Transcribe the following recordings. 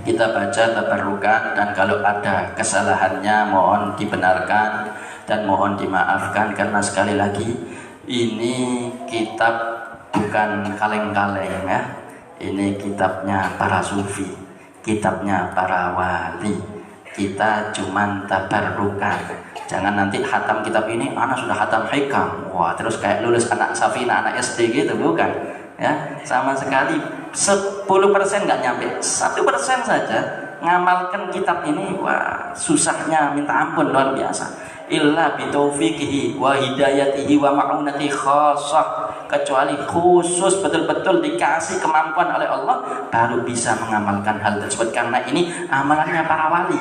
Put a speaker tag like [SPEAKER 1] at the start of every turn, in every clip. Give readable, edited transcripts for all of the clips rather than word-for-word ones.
[SPEAKER 1] kita baca tabarrukan, dan kalau ada kesalahannya mohon dibenarkan dan mohon dimaafkan, karena sekali lagi ini kitab bukan kaleng-kaleng ya. Ini kitabnya para sufi, kitabnya para wali. Kita cuman tabarrukan. Jangan nanti khatam kitab ini, anak sudah khatam hikam, wah terus kayak lulus anak Safina, anak SD gitu, bukan ya, sama sekali 10% nggak nyampe, 1% saja ngamalkan kitab ini, wah susahnya minta ampun, luar biasa. Illa bitaufiqihi wa hidayatihi wa ma'unati khassah, kecuali khusus betul-betul dikasih kemampuan oleh Allah baru bisa mengamalkan hal tersebut, karena ini amalannya para wali.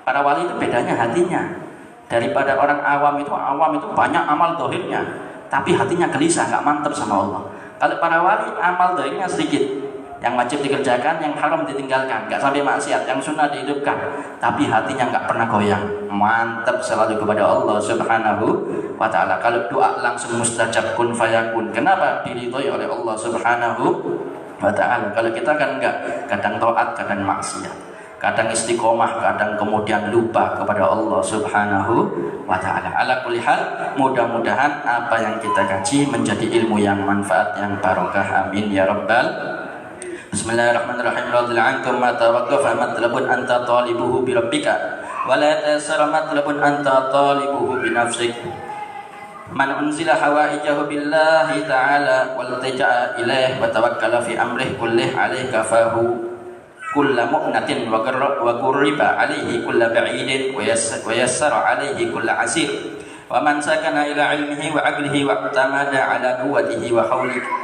[SPEAKER 1] Para wali itu bedanya hatinya. Daripada orang awam itu banyak amal dohirnya, tapi hatinya gelisah, nggak mantap sama Allah. Kalau para wali amal dohirnya sedikit, yang wajib dikerjakan, yang haram ditinggalkan, nggak sampai maksiat, yang sunnah dihidupkan, tapi hatinya nggak pernah goyang, mantap selalu kepada Allah Subhanahu wa Ta'ala. Kalau doa langsung mustajab, kun fayakun. Kenapa? Diridhoi oleh Allah Subhanahu wa Ta'ala. Kalau kita kan nggak, kadang taat, kadang maksiat, kadang istiqomah, kadang kemudian lupa kepada Allah Subhanahu wa Ta'ala. Ala kulli hal, mudah-mudahan apa yang kita kaji menjadi ilmu yang manfaat, yang barokah. Amin ya rabbal. Bismillahirrahmanirrahim. Radhiyallahu ankum ma tawaqqafa matlabun anta talibuhu bi rabbika wa la tayassara matlabun anta talibuhu bi nafsik. Man unzila hawaijahu billahi ta'ala wal taja'a ilaih wa tawakkala fi amrih kullih alaih kafahu kulla mu'natin wa qurriba alaihi kulla ba'idin wa yassara alaihi kulla asir. Wa man sakana ila ilmihi wa aqlihi wa tamada ala quwwatihi wa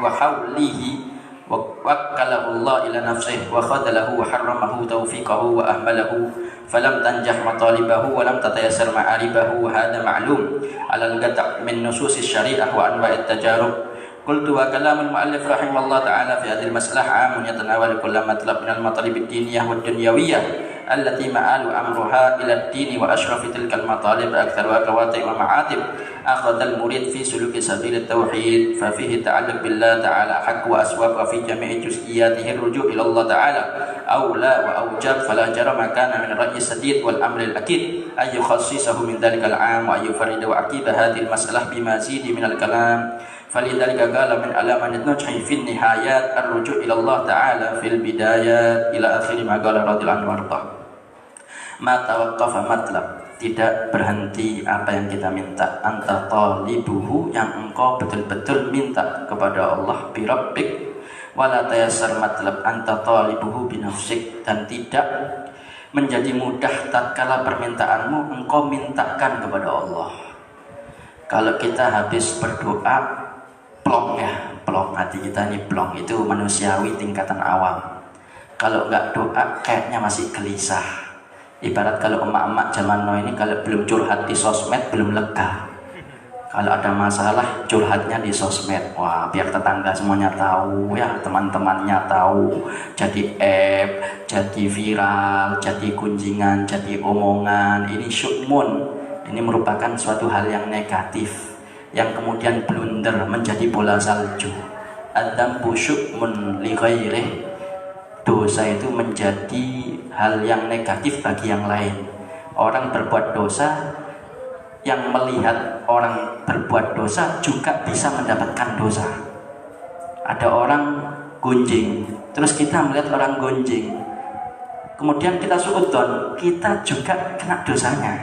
[SPEAKER 1] hawlihi wa wakkalahu Allah ila nafsihi wa khadalahu wa harramahu tawfiqahu wa ahmalahu falam tanjah matalibahu wa lam tatayassar ma'aribahu. Wa hadha ma'lum ala al-qata' min nususis syari'ah wa anwa'it tajarub. Qultu wa kalamul mu'allif rahimahullah ta'ala fi hadhihi al-mas'alah 'amun yatanawal kull matlab min al-matalib ad-diniyah wa ad-dunyawiyah allati ma'alu amruha ila ad-din wa ashrafi tilka al-matalib akthar wa qawati' wa ma'atib akhadha al-murid fi suluki sabil at-tauhid fa fihi ta'alluq billah ta'ala haqq wa aswab wa fi jami'i juz'iyatihi ar-ruju' ila Allah ta'ala awla wa awjab fala jarama kana min ar-ra'yi sadid wal amri al-akid ay yukhassisahu min dhalika al-'am wa yufarrida wa aqiba hadhihi al-mas'alah bimazidi min al-kalam. فلذلك قال من علامة النجح في النهايات الرجوع إلى الله تعالى في البدايات إلى آخر ما قال رضي الله عنه وارضاه. Ma tawaqqafa matlab, tidak berhenti apa yang kita minta, anta talibuhu, yang engkau betul-betul minta kepada Allah, bi rabbik, wala tayassar matlab anta talibuhu bi nafsik, dan tidak menjadi mudah tatkala permintaanmu engkau mintakan kepada Allah. Kalau kita habis berdoa plong ya, plong, hati kita ini plong, itu manusiawi tingkatan awam. Kalau enggak doa kayaknya masih gelisah. Ibarat kalau emak-emak zaman now ini kalau belum curhat di sosmed belum lega. Kalau ada masalah curhatnya di sosmed, wah biar tetangga semuanya tahu ya, teman-temannya tahu, jadi app, jadi viral, jadi gunjingan, jadi omongan. Ini syukmun, ini merupakan suatu hal yang negatif, yang kemudian blunder menjadi bola salju. Adzambu syukmun li ghairih, dosa itu menjadi hal yang negatif bagi yang lain. Orang berbuat dosa, yang melihat orang berbuat dosa juga bisa mendapatkan dosa. Ada orang gunjing, terus kita melihat orang gunjing, kemudian kita suudzon, kita juga kena dosanya.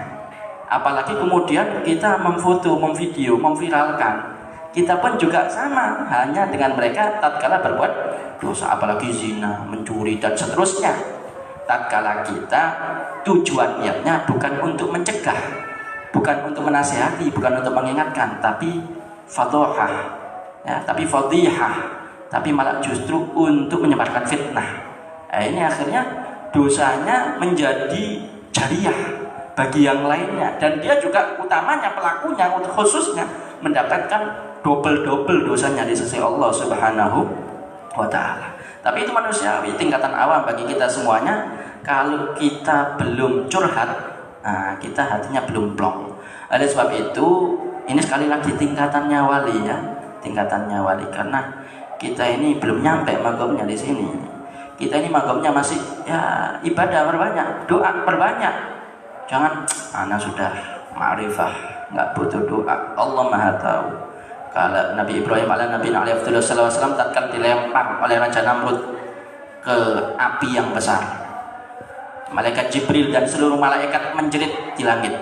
[SPEAKER 1] Apalagi kemudian kita memfoto, memvideo, memviralkan, kita pun juga sama, hanya dengan mereka tatkala berbuat dosa, apalagi zina, mencuri dan seterusnya. Tatkala kita tujuan niatnya bukan untuk mencegah, bukan untuk menasihati, bukan untuk mengingatkan, tapi fadhahah ya, tapi fadhihah, tapi malah justru untuk menyebarkan fitnah. Ini akhirnya dosanya menjadi jariyah bagi yang lainnya, dan dia juga utamanya, pelakunya khususnya mendapatkan double dosanya di sisi Allah Subhanahu wa Ta'ala. Tapi itu manusiawi, tingkatan awam bagi kita semuanya. Kalau kita belum curhat, nah, kita hatinya belum plong. Oleh sebab itu, ini sekali lagi tingkatannya wali ya, tingkatannya wali, karena kita ini belum nyampe makomnya di sini. Kita ini magomnya masih ya ibadah perbanyak, doa perbanyak. Jangan ana sudah ma'rifah, nggak butuh doa. Allah Maha tahu. Kalau Nabi Ibrahim alaihi wasallam tatkala dilempar oleh Raja Namrud ke api yang besar, malaikat Jibril dan seluruh malaikat menjerit di langit.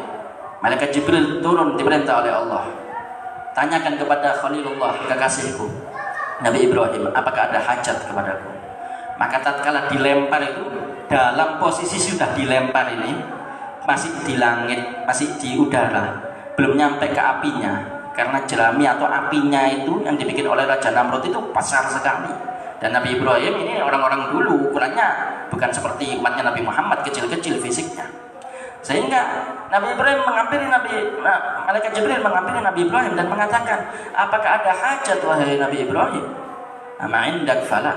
[SPEAKER 1] Malaikat Jibril turun diperintah oleh Allah. Tanyakan kepada Khalilullah, kekasihku Nabi Ibrahim, apakah ada hajat kepadaku? Maka tatkala dilempar itu, dalam posisi sudah dilempar ini, masih di langit, masih di udara, belum nyampe ke apinya, karena jerami atau apinya itu yang dibikin oleh Raja Namrud itu besar sekali. Dan Nabi Ibrahim ini orang-orang dulu, ukurannya bukan seperti umatnya Nabi Muhammad, kecil-kecil fisiknya. Sehingga Nabi Ibrahim malaikat Jibril menghampiri Nabi Ibrahim dan mengatakan, apakah ada hajat wahai Nabi Ibrahim? Ama indak fala,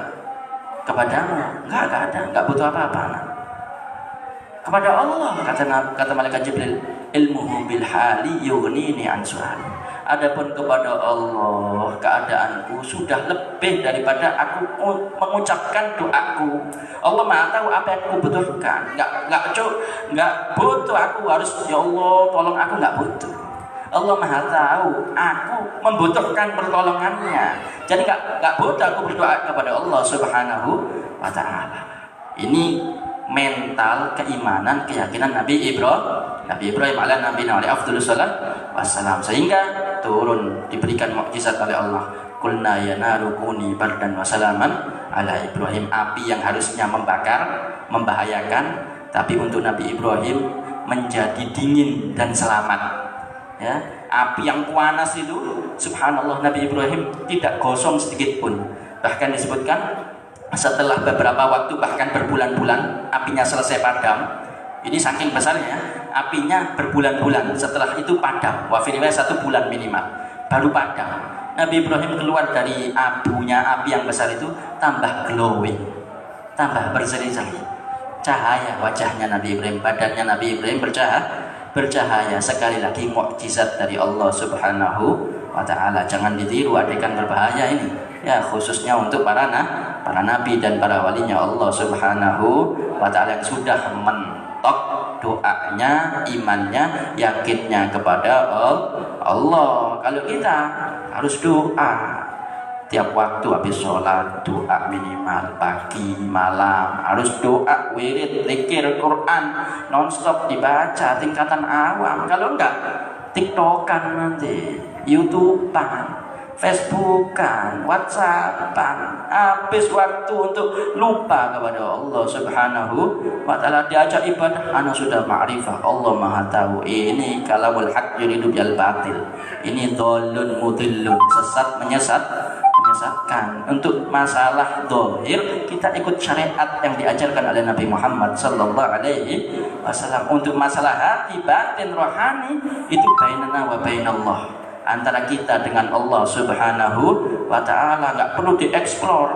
[SPEAKER 1] kepadamu enggak ada, enggak butuh apa-apa. Kepada Allah kata malaikat Jibril, ilmuhu bil hali yughnini an su'ali. Adapun kepada Allah, keadaanku sudah lebih daripada aku mengucapkan doaku. Allah Maha tahu apa yang aku butuhkan. Enggak butuh aku harus ya Allah tolong aku, enggak butuh. Allah Maha tahu aku membutuhkan pertolongannya. Jadi enggak butuh aku berdoa kepada Allah Subhanahu wa taala. Ini mental keimanan, keyakinan Nabi Ibrahim alaihi wasallam, sehingga turun diberikan mukjizat oleh Allah. Qulna ya naru kuni bardan wa salaman ala Ibrahim. Api yang harusnya membakar, membahayakan, tapi untuk Nabi Ibrahim menjadi dingin dan selamat. Ya, api yang panas itu subhanallah Nabi Ibrahim tidak gosong sedikit pun. Bahkan disebutkan setelah beberapa waktu, bahkan berbulan-bulan, apinya selesai padam. Ini saking besarnya, apinya berbulan-bulan. Setelah itu padam. Wa fi riwayat 1 bulan minimal, baru padam. Nabi Ibrahim keluar dari abunya api yang besar itu tambah glowing, tambah berseri-seri. Cahaya wajahnya Nabi Ibrahim, badannya Nabi Ibrahim bercahaya. Sekali lagi mukjizat dari Allah Subhanahu wa taala. Jangan ditiru, adegan berbahaya ini. Ya, khususnya untuk para nabi dan para walinya Allah Subhanahu wa taala yang sudah mentok doanya, imannya, yakinnya kepada Allah. Kalau kita harus doa tiap waktu habis sholat, doa minimal pagi, malam, harus doa, wirid, zikir, Quran non-stop dibaca, tingkatan awam. Kalau enggak, TikTokan nanti, YouTubean, Facebookan, Whatsappan, habis waktu untuk lupa kepada Allah Subhanahu wa taala. Diajak ibadah, ana sudah ma'rifah, Allah Maha tahu. Ini kalamul haq yuridu bil batil. Ini dhalun mudillun, sesat menyesatkan. Untuk masalah zahir kita ikut syariat yang diajarkan oleh Nabi Muhammad sallallahu alaihi wasallam. Untuk masalah hati, batin, rohani, itu bainana wa bainallah, antara kita dengan Allah Subhanahu wa taala. Nggak perlu dieksplor,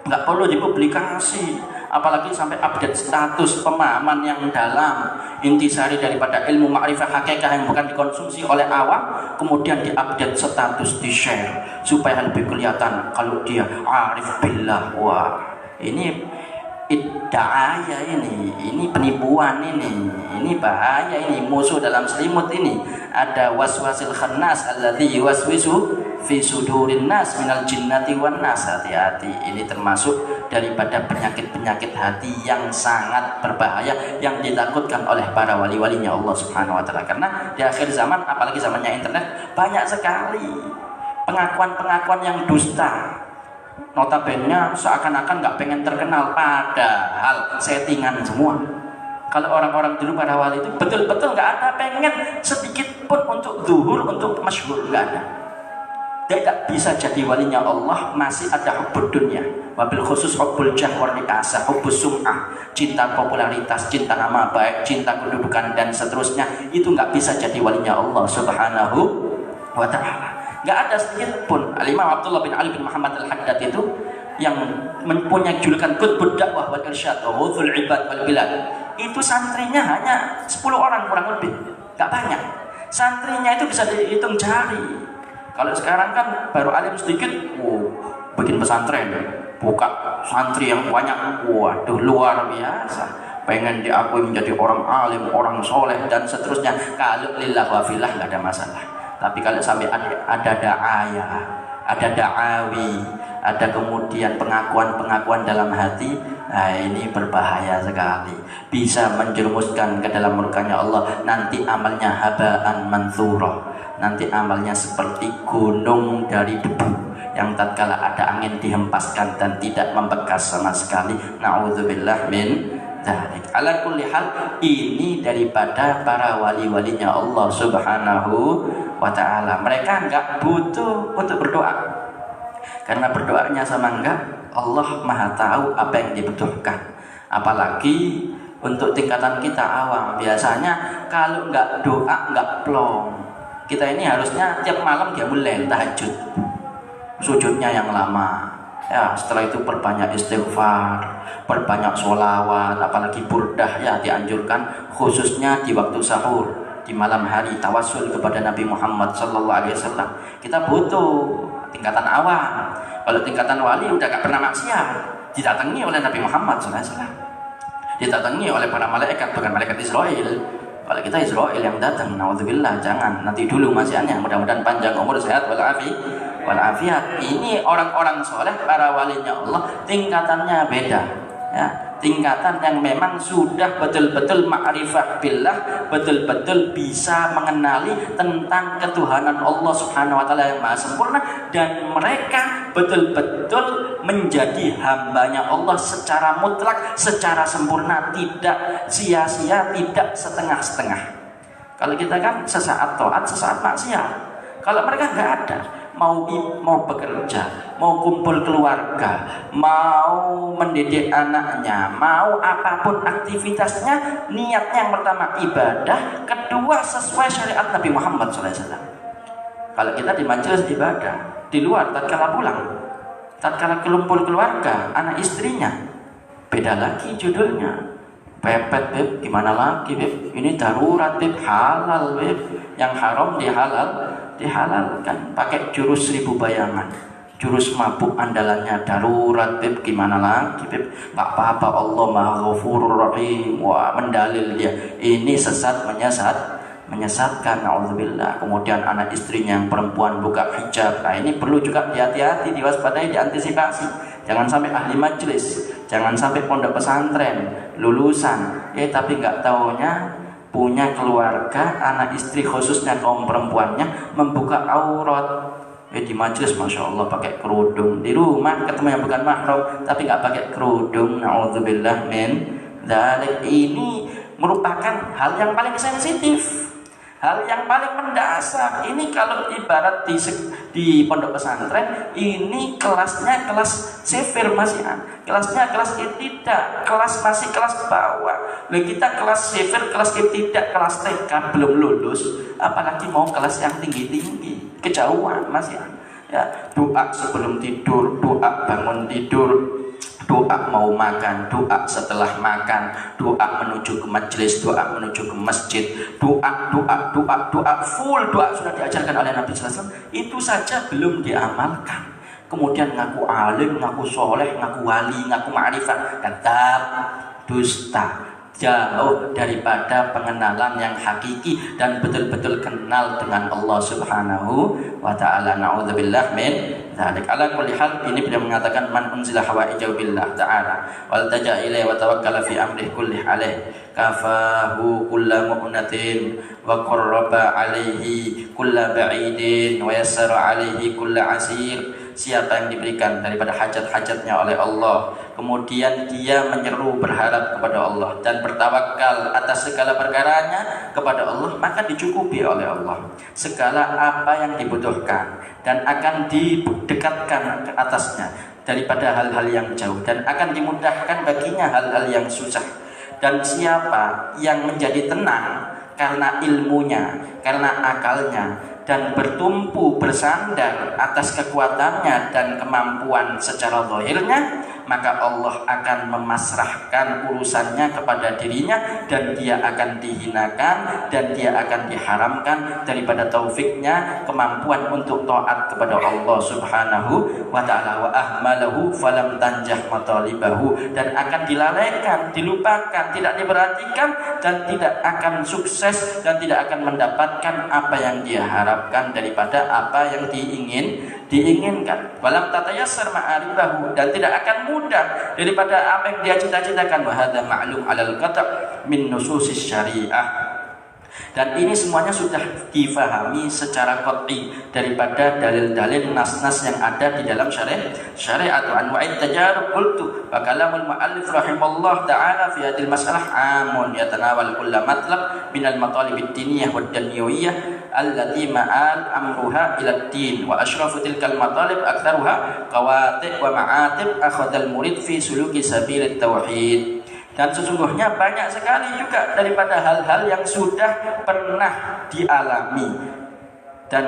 [SPEAKER 1] nggak perlu dipublikasi, apalagi sampai update status pemahaman yang dalam, intisari daripada ilmu ma'rifah hakikah yang bukan dikonsumsi oleh awam, kemudian diupdate status, di-share supaya lebih kelihatan kalau dia arif billah. Wah, ini da'aya, ini penipuan, ini bahaya, ini musuh dalam selimut. Ini ada waswasil khannas alladzi yuwaswisu fi sudurin nas minal jinnati wan nas. Hati-hati, ini termasuk daripada penyakit-penyakit hati yang sangat berbahaya yang ditakutkan oleh para wali-walinya Allah Subhanahu wa taala. Karena di akhir zaman, apalagi zamannya internet, banyak sekali pengakuan-pengakuan yang dusta. Notabene seakan-akan nggak pengen terkenal, padahal settingan semua. Kalau orang-orang dulu para wali itu betul-betul nggak ada pengen sedikit pun untuk zuhur, untuk masyhur, nggak ada. Tidak bisa jadi walinya Allah, masih ada hubbud dunia, wabil khusus hubbul jah wa ri'asah, hubbus sum'ah, cinta popularitas, cinta nama baik, cinta kedudukan dan seterusnya. Itu nggak bisa jadi walinya Allah Subhanahu wa ta'ala. Nggak ada sedikit pun. Al-Imam Abdullah bin Ali bin Muhammad Al-Haddad itu yang mempunyai julukan Qutbud Dakwah wal Irsyad wa Ghawthul Ibad wal Bilad, itu santrinya hanya 10 orang kurang lebih, nggak banyak. Santrinya itu bisa dihitung jari. Kalau sekarang kan baru alim sedikit, bikin pesantren, buka santri yang banyak, waduh luar biasa, pengen diakui menjadi orang alim, orang soleh dan seterusnya. Kalau lillah wa fillah nggak ada masalah. Tapi kalau sampai ada da'aya, ada da'awi, ada kemudian pengakuan-pengakuan dalam hati, nah ini berbahaya sekali, bisa menjerumuskan ke dalam murkanya Allah. Nanti amalnya haba'an manthura, nanti amalnya seperti gunung dari debu yang tatkala ada angin dihempaskan dan tidak membekas sama sekali. Na'udzubillah min dzalik. Ala kulli hal, ini daripada para wali-walinya Allah Subhanahu wa ta'ala. Mereka enggak butuh untuk berdoa, karena berdoanya sama enggak, Allah Maha tahu apa yang dibutuhkan. Apalagi untuk tingkatan kita awam, biasanya kalau enggak doa enggak plong. Kita ini harusnya tiap malam dia mulai tahajud, sujudnya yang lama, ya setelah itu perbanyak istighfar, perbanyak sholawat, apalagi burdah ya dianjurkan, khususnya di waktu sahur, di malam hari, tawasul kepada Nabi Muhammad SAW. Kita butuh tingkatan awam. Kalau tingkatan wali udah gak pernah maksiat, didatangi oleh Nabi Muhammad SAW, didatangi oleh para malaikat, bukan malaikat Israel. Kalau kita Israel yang datang, naudzubillah, jangan, nanti dulu masiannya. Mudah-mudahan panjang umur, sehat walafiat. Ini orang-orang soleh, para walinya Allah, tingkatannya beda, ya. Tingkatan yang memang sudah betul-betul ma'rifah billah, betul-betul bisa mengenali tentang ketuhanan Allah Subhanahu wa ta'ala yang maha sempurna, dan mereka betul-betul menjadi hambanya Allah secara mutlak, secara sempurna, tidak sia-sia, tidak setengah-setengah. Kalau kita kan sesaat taat, sesaat maksiat. Kalau mereka nggak ada, mau bekerja, mau kumpul keluarga, mau mendidik anaknya, mau apapun aktivitasnya, niatnya yang pertama ibadah, kedua sesuai syariat Nabi Muhammad SAW. Kalau kita di majelis ibadah, di luar tatkala pulang, tatkala kumpul keluarga, anak istrinya, beda lagi judulnya. Pepet beb, gimana lagi beb? Ini darurat beb, halal beb, yang haram dihalalkan. Pakai jurus 1000 bayangan, jurus mabuk andalannya darurat beb, gimana lagi beb? Gak apa-apa, Allah Maha Ghafurur Rahim. Wah, mendalil dia. Ini sesat, menyesatkan, naudzubillah. Kemudian anak istrinya yang perempuan buka hijab. Nah, ini perlu juga hati-hati, diwaspadai, diantisipasi. Jangan sampai ahli majelis, jangan sampai pondok pesantren, lulusan, tapi nggak taunya punya keluarga, anak istri khususnya kaum perempuannya membuka aurat. Di majelis masya Allah pakai kerudung, di rumah ketemu yang bukan mahram tapi nggak pakai kerudung. Naudzubillah min dzalik. Ini merupakan hal yang paling sensitif, hal yang paling mendasar. Ini kalau ibarat di pondok pesantren, ini kelasnya kelas sifir masih, kelasnya kelas ibtidah, kelas masih kelas bawah. Lalu kita kelas sifir, kelas ibtidah, kelas TK belum lulus, apalagi mau kelas yang tinggi-tinggi, kejauhan masih. Ya, doa sebelum tidur, doa bangun tidur, doa mau makan, doa setelah makan, doa menuju ke majelis, doa menuju ke masjid, doa full doa sudah diajarkan oleh Nabi SAW. Itu saja belum diamalkan. Kemudian ngaku alim, ngaku soleh, ngaku wali, ngaku ma'rifat, tetap dusta. Jauh daripada pengenalan yang hakiki dan betul-betul kenal dengan Allah Subhanahu wa ta'ala. Na'udzubillah min dzalik. Ala kulli hal, ini beliau mengatakan man unzila hawaijau billah ta'ala wal taja ilaihi wa tawakkala fi amrihi kulli alaih kafahu kulla mu'natin wa qarraba alaihi kulla ba'idin wa yassara alaihi kulla asir. Siapa yang diberikan daripada hajat-hajatnya oleh Allah, kemudian dia menyeru berharap kepada Allah dan bertawakal atas segala perkaranya kepada Allah, maka dicukupi oleh Allah segala apa yang dibutuhkan dan akan didekatkan ke atasnya daripada hal-hal yang jauh, dan akan dimudahkan baginya hal-hal yang susah. Dan siapa yang menjadi tenang karena ilmunya, karena akalnya, dan bertumpu bersandar atas kekuatannya dan kemampuan secara zahirnya, maka Allah akan memasrahkan urusannya kepada dirinya, dan dia akan dihinakan dan dia akan diharamkan daripada taufiknya, kemampuan untuk taat kepada Allah Subhanahu wa ta'ala. Wa ahmalahu falam tanjah matalibahu, dan akan dilalaikan, dilupakan, tidak diperhatikan, dan tidak akan sukses dan tidak akan mendapatkan apa yang dia harapkan daripada apa yang diinginkan. Walam tatayassar ma'aribahu, dan tidak akan mudah daripada apa yang dia cita-citakan. Wa hadza ma'lum 'alal qata' min nususis syariah. Dan ini semuanya sudah difahami secara qat'i daripada dalil-dalil nas-nas yang ada di dalam syariat. Anwa'id tajarub qultu wa kalamul mu'allif rahimallahu ta'ala fi hadhihi mas'alah amun yatanawal kull matlab min al-matalib ad-diniyah wad dunyawiyah allati ma'al amruha ila ad-din wa ashrafu tilkal matalib aktsaruha qawati' wa ma'atib akhadha al-murid fi suluki sabilit tauhid. Dan sesungguhnya banyak sekali juga daripada hal-hal yang sudah pernah dialami. Dan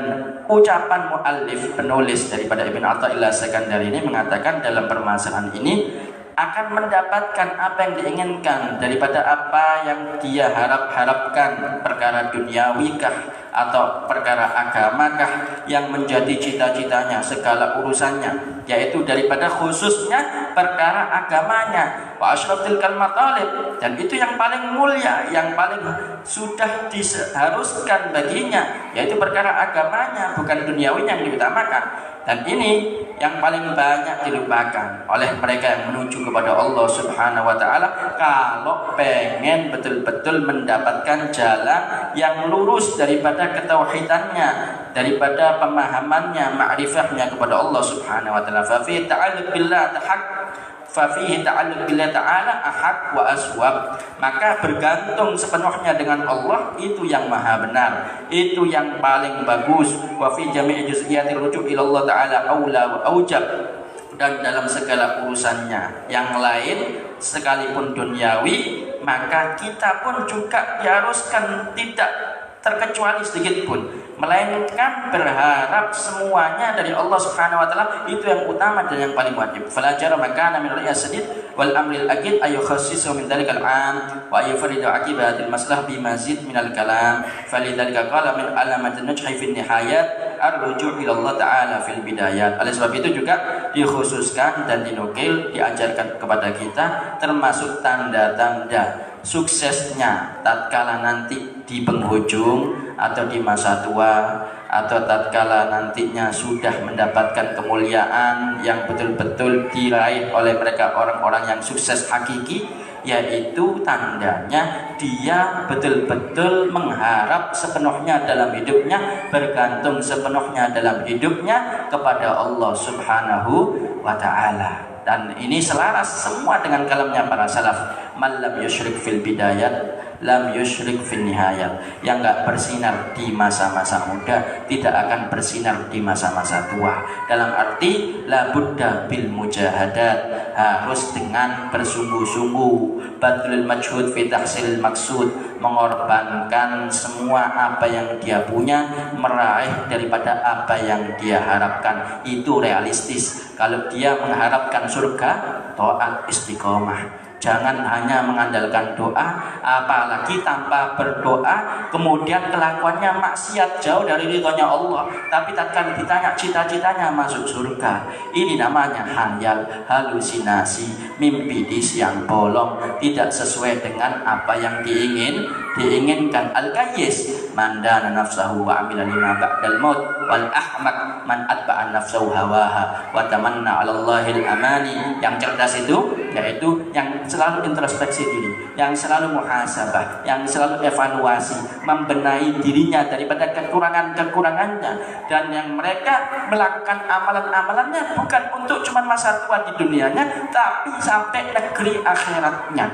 [SPEAKER 1] ucapan muallif, penulis daripada Ibn Athaillah Sekandari ini mengatakan dalam permasalahan ini akan mendapatkan apa yang diinginkan daripada apa yang dia harapkan, perkara duniawikah atau perkara agamakah yang menjadi cita-citanya, segala urusannya, yaitu daripada khususnya perkara agamanya. Wa asyrafil matalib, dan itu yang paling mulia, yang paling sudah diharuskan baginya, yaitu perkara agamanya, bukan duniawinya yang diutamakan. Dan ini yang paling banyak dilupakan oleh mereka yang menuju kepada Allah Subhanahu wa ta'ala kalau pengen betul-betul mendapatkan jalan yang lurus daripada ketauhidannya, daripada pemahamannya, ma'rifahnya kepada Allah Subhanahu wa ta'ala. Fa fi ta'alluq billah fafihi ta'alluq billah ta'ala ahaq wa aswab, maka bergantung sepenuhnya dengan Allah itu yang maha benar, itu yang paling bagus. Wa fi jami'i juz'iyatir rujuk ila Allah ta'ala aula wa aujab, dan dalam segala urusannya yang lain sekalipun duniawi, maka kita pun juga diharuskan tidak terkecuali sedikit pun, melainkan berharap semuanya dari Allah Subhanahu wa taala, itu yang utama dan yang paling wajib. Falajar makana min ra'yas sadid wal amril aqid ayu khassisu min dalikal am wa ayu faridu aqibatil maslah bi mazid minal kalam. Falidzalika qala min alamatin nujhi fi nihayat ar-ruju' ila Allah taala fil bidayat. Oleh sebab itu juga dikhususkan dan dinukil, diajarkan kepada kita termasuk tanda-tanda suksesnya tatkala nanti di penghujung atau di masa tua, atau tatkala nantinya sudah mendapatkan kemuliaan yang betul-betul diraih oleh mereka orang-orang yang sukses hakiki, yaitu tandanya dia betul-betul mengharap sepenuhnya dalam hidupnya, bergantung sepenuhnya dalam hidupnya kepada Allah Subhanahu wa ta'ala. Dan ini selaras semua dengan kalamnya para salaf, man lam yusyrik fil bidayat lam yusyrik fil nihayat. Yang enggak bersinar di masa-masa muda tidak akan bersinar di masa-masa tua. Dalam arti la budda bil mujahadat, harus dengan bersungguh-sungguh, badlul majhud fi tahsilil maksud, mengorbankan semua apa yang dia punya, meraih daripada apa yang dia harapkan. Itu realistis. Kalau dia mengharapkan surga, taat istiqomah. Jangan hanya mengandalkan doa, apalagi tanpa berdoa kemudian kelakuannya maksiat, jauh dari ridhonya Allah. Tapi tatkala ditanya cita-citanya masuk surga, ini namanya hayal, halusinasi, mimpi di siang bolong, tidak sesuai dengan apa yang diinginkan. Al-qayyis man dana nafsahu wa amila lima ba'dal maut, wal ahmak man atba'a nafsahu hawaha wa tamanna 'ala Allahil amani. Yang cerdas itu yaitu yang selalu introspeksi diri, yang selalu muhasabah, yang selalu evaluasi, membenahi dirinya daripada kekurangan-kekurangannya, dan yang mereka melakukan amalan-amalannya bukan untuk cuma masa tua di dunianya, tapi sampai negeri akhiratnya.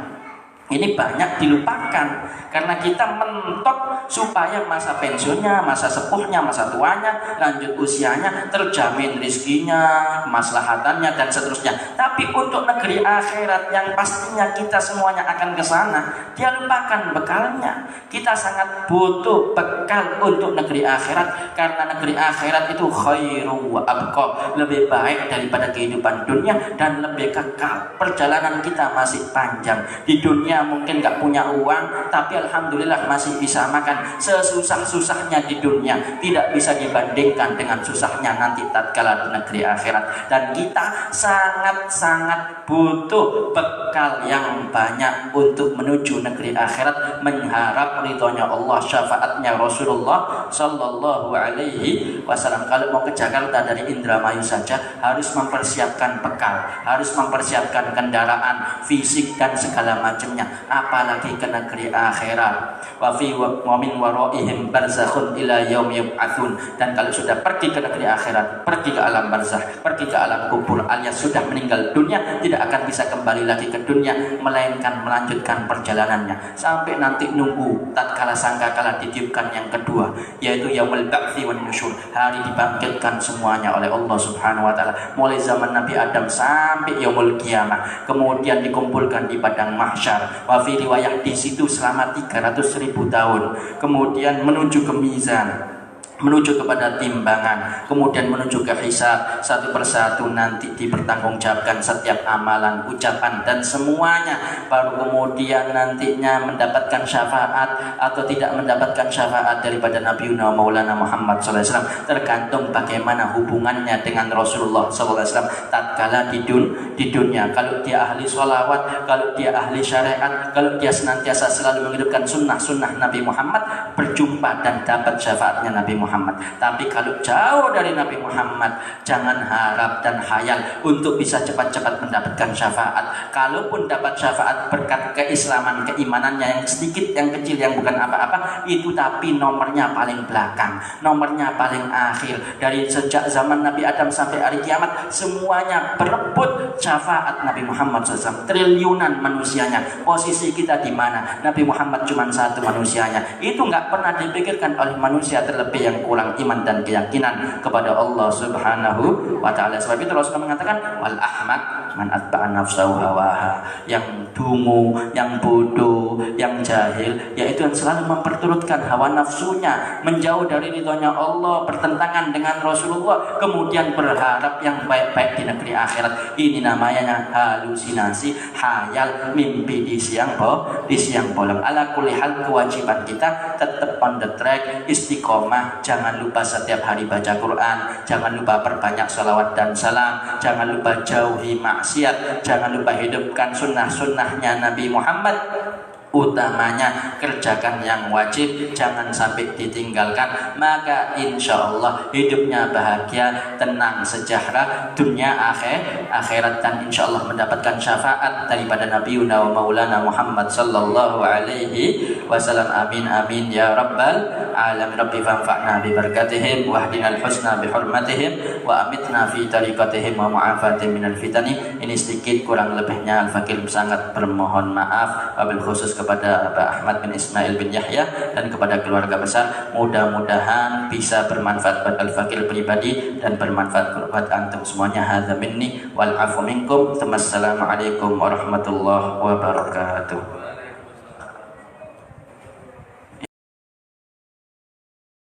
[SPEAKER 1] Ini banyak dilupakan karena kita mentok supaya masa pensiunnya, masa sepuhnya, masa tuanya, lanjut usianya terjamin rizkinya, maslahatannya dan seterusnya. Tapi untuk negeri akhirat yang pastinya kita semuanya akan ke sana, dia lupakan bekalnya. Kita sangat butuh bekal untuk negeri akhirat karena negeri akhirat itu khairu wa abqa, lebih baik daripada kehidupan dunia dan lebih kekal. Perjalanan kita masih panjang. Di dunia mungkin nggak punya uang, tapi alhamdulillah masih bisa makan. Sesusah-susahnya di dunia tidak bisa dibandingkan dengan susahnya nanti tatkala di negeri akhirat. Dan kita sangat-sangat butuh bekal yang banyak untuk menuju negeri akhirat, mengharap ridhonya Allah, syafaatnya Rasulullah Sallallahu Alaihi Wasallam. Kalau mau ke Jakarta dari Indramayu saja harus mempersiapkan bekal, harus mempersiapkan kendaraan, fisik dan segala macamnya, apalagi ke negeri akhirat. Wa fi wa min waraihim barzakhun ila yaum yub'atsun. Dan kalau sudah pergi ke negeri akhirat, pergi ke alam barzakh, pergi ke alam kubur, alias sudah meninggal dunia, tidak akan bisa kembali lagi ke dunia melainkan melanjutkan perjalanannya sampai nanti nunggu tatkala sangkakala ditiupkan yang kedua, yaitu yaumul ba'tsi wan nusyur, hari dibangkitkan semuanya oleh Allah Subhanahu wa taala, mulai zaman Nabi Adam sampai yaumul kiamah, kemudian dikumpulkan di padang mahsyar. Wa fi riwayah di situ selama 300.000 tahun, kemudian menuju ke mizan, menuju kepada timbangan, kemudian menuju ke hisab, satu persatu nanti dipertanggungjawabkan setiap amalan, ucapan dan semuanya, baru kemudian nantinya mendapatkan syafaat atau tidak mendapatkan syafaat daripada Nabi Maulana Muhammad SAW, tergantung bagaimana hubungannya dengan Rasulullah SAW tatkala di dunia. Kalau dia ahli sholawat, kalau dia ahli syariat, kalau dia senantiasa selalu menghidupkan sunnah Nabi Muhammad, berjumpa dan dapat syafaatnya Nabi Muhammad. Tapi kalau jauh dari Nabi Muhammad, jangan harap dan khayal untuk bisa cepat-cepat mendapatkan syafaat. Kalaupun dapat syafaat berkat keislaman, keimanannya yang sedikit, yang kecil, yang bukan apa-apa, itu tapi nomornya paling belakang, nomornya paling akhir. Dari sejak zaman Nabi Adam sampai hari kiamat, semuanya berebut syafaat Nabi Muhammad SAW. Triliunan manusianya, posisi kita di mana? Nabi Muhammad cuma satu manusianya. Itu nggak pernah dipikirkan oleh manusia, terlebih yang kurang iman dan keyakinan kepada Allah Subhanahu wa taala. Sebab itu Rasulullah mengatakan wal ahmak man atba'a nafsahu hawaha, yang dungu, yang bodoh, yang jahil, yaitu yang selalu memperturutkan hawa nafsunya, menjauh dari ridhonya Allah, bertentangan dengan Rasulullah, kemudian berharap yang baik-baik di negeri akhirat. Ini namanya halusinasi, hayal, mimpi di siang bolong. Ala kulli hal, kewajiban kita tetap on the track, istiqomah. Jangan lupa setiap hari baca Quran, jangan lupa perbanyak salawat dan salam, jangan lupa jauhi maksiat, jangan lupa hidupkan sunnah-sunnahnya Nabi Muhammad. Utamanya kerjakan yang wajib, jangan sampai ditinggalkan, maka insya Allah hidupnya bahagia, tenang, sejahtera dunia akhirat, dan insya Allah mendapatkan syafaat daripada Nabi Maulana Muhammad Sallallahu Alaihi Wasallam. Amin amin ya rabbal alamin. Rabbi fanfa'na bi barakatihim wahdinal husna bi hurmatihim wa amitna fi tariqatihim wa mu'afatihim minal fitani. Ini sedikit, kurang lebihnya Al-Fakir sangat bermohon maaf, wabil khusus kepada Bapak Ahmad bin Ismail bin Yahya dan kepada keluarga besar. Mudah-mudahan bisa bermanfaat buat Al-Fakir pribadi dan bermanfaat buat antum semuanya. Hadza minni wal afu minkum. Wassalamualaikum warahmatullahi wabarakatuh.